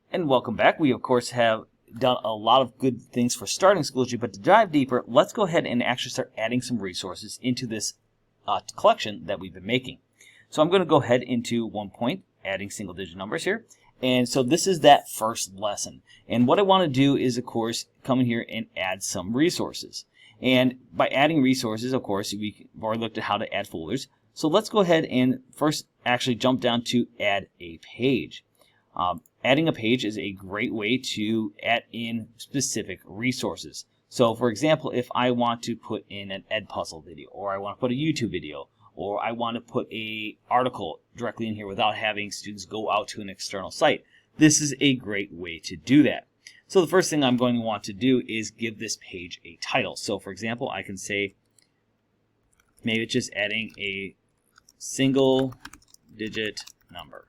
And welcome back. We, of course, have done a lot of good things for starting Schoology, but to dive deeper, let's go ahead and actually start adding some resources into this collection that we've been making. So I'm going to go ahead into 1 point, adding single-digit numbers here. And so this is that first lesson. And what I want to do is, of course, come in here and add some resources. And by adding resources, of course, we've already looked at how to add folders. So let's go ahead and first actually jump down to add a page. Adding a page is a great way to add in specific resources. So for example, if I want to put in an Edpuzzle video, or I want to put a YouTube video, or I want to put an article directly in here without having students go out to an external site, this is a great way to do that. So the first thing I'm going to want to do is give this page a title. So for example, I can say, maybe it's just adding a single digit number.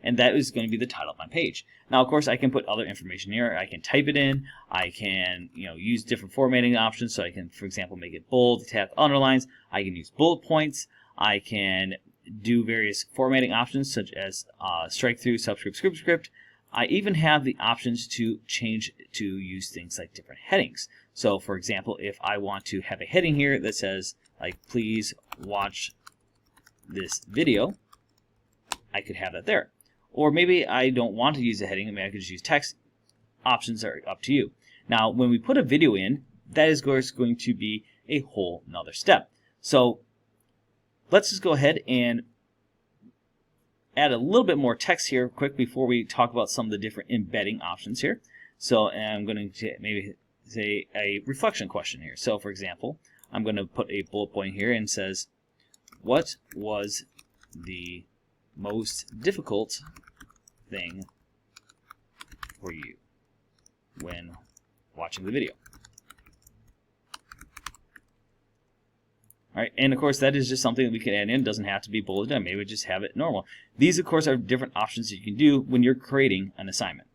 And that is going to be the title of my page. Now, of course, I can put other information here. I can type it in. I can, use different formatting options. So I can, for example, make it bold, italic, underlines. I can use bullet points. I can do various formatting options such as strike through, subscript, script. I even have the options to change to use things like different headings. So, for example, if I want to have a heading here that says, like, please watch this video, I could have that there. Or maybe I don't want to use a heading, maybe I could just use text. Options are up to you. Now, when we put a video in, that is going to be a whole nother step. So let's just go ahead and add a little bit more text here quick before we talk about some of the different embedding options here. So I'm going to maybe say a reflection question here. So for example, I'm going to put a bullet point here and says, what was the most difficult thing for you when watching the video? All right, and of course that is just something that we can add in. It doesn't have to be bulleted. Maybe we just have it normal. These, of course, are different options that you can do when you're creating an assignment.